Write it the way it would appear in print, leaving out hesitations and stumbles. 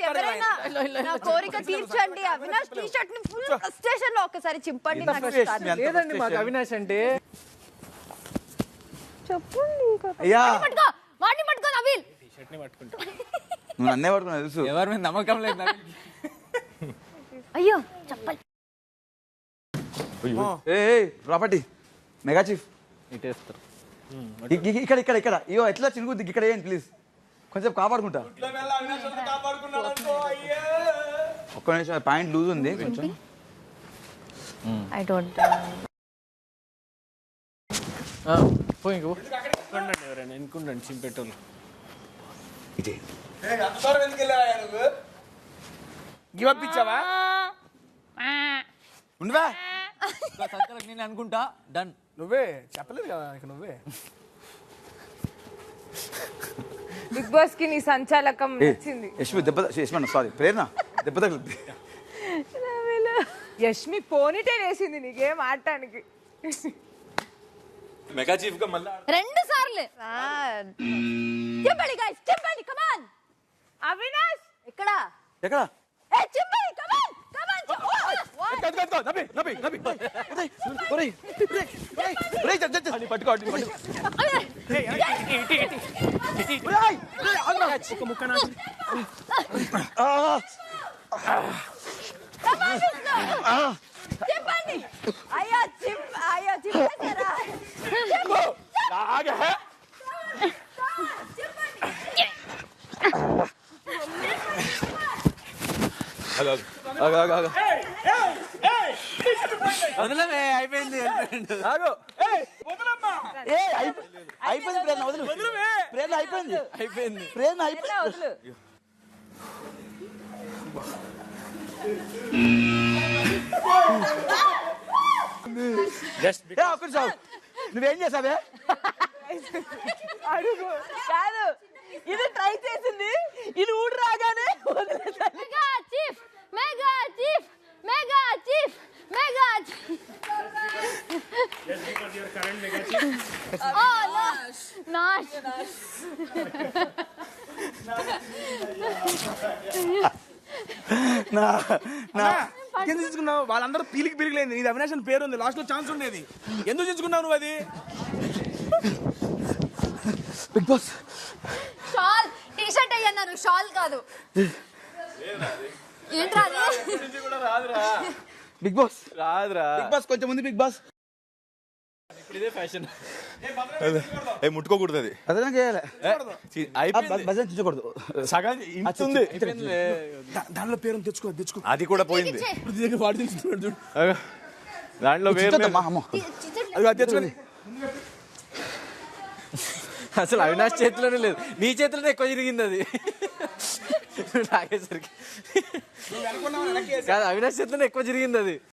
ఎవరైనా నా కోరిక తీర్చండి. అవినాష్ టీ షర్ట్ ని ఫుల్ ఫ్రస్ట్రేషన్ లో ఒకసారి చింపండి. లేదండి మాకు అవినాష్ అంటే చెప్పండి. అయ్యా వాడిని పట్టుకో నవీల్. నువ్వు నన్నే పట్టుకున్నా తెలుసు. ఎవరి మీద నమ్మకం లేదు. అయ్యో చెప్పండి. ప్రాపర్టీ మెగా చీఫ్ ఇటేస్తారు. ఇక్కడ ఇక్కడ ఇక్కడ ఇయో ఎట్లా చినుకుద్ది ఇక్కడ ఏంటి ప్లీజ్ కొంచెం కాపాడుకుంటా. ఒక్క నిమిషం పాయింట్ లూజ్ ఉంది కొంచెం. ఐ డోంట్ పోయి ఎవరైనా ఎన్నుకుండండి చింపెట్టోళ్ళు. ఇదే గివప్పించావా ఉండవా సంతలకు నేను అనుకుంటా. డన్. నువ్వే చెప్పలేదు కదా ఇక నువ్వే. బిగ్ బాస్ కి నీ సంచాలకం నచ్చింది. యశ్మి దెబ్బ యశ్మి సారీ ప్రేరణ దెబ్బ తగిలింది. యష్మి పోనీటే వేసింది నీకేం ఆడటానికి. మెగా చీఫ్ గా మళ్ళీ 2 సార్లు చింపండి గైస్ చింపండి. కమ్ ఆన్ అవినాష్ ఇక్కడ ఎక్కడ ఏ చింపండి. Come on come on. పట్టుకో చింపండి. అయ్యో అయ్యో చింపేశారా. వదలవే అయిపోయింది. అయిపోయింది ప్రేరణ వదులు. ప్రేరణ అయిపోయింది అయిపోయింది. ప్రేరణ అయిపోయింది. వదులు. ఒక్కటి చావు నువ్వేం చేసావే. అడుగు కాదు ఇది ట్రై చేసింది. ఇది ఊడు రాగానే mega chief mega chief mega chief mega chief. Nash ఎందుకు తీసుకున్నావు? వాళ్ళందరూ పీలిగిలేదు. ఇది అవినాష్ అని పేరు ఉంది, లాస్ట్ లో ఛాన్స్ ఉండేది. ఎందుకు తీసుకున్నావు నువ్వు అది? Big boss shawl T-shirt అయ్యన్నారు షాల్ కాదు. ఏంట్రా బిగ్ బాస్ రాదురా. బిగ్ బాస్ కొంచెం ముందు బిగ్ బాస్ ఇదే ఫ్యాషన్. ముట్టుకోకూడదు అది. అదే చేయాలి. అయిపోయింది. భజన తెచ్చకూడదు. సగం ఇంతుంది. దాంట్లో పేరు తెచ్చుకో తెచ్చుకో. అది కూడా పోయింది. వాడు తెలుస్తున్నాడు చూడు. దాంట్లో వేరే అది తెచ్చుకొని అసలు అవినాష్ చేతిలోనే లేదు, నీ చేతిలోనే ఎక్కువ జరిగింది అది. నాగేసరికి కాదు, అవినాష్ చేతిలోనే ఎక్కువ జరిగింది అది.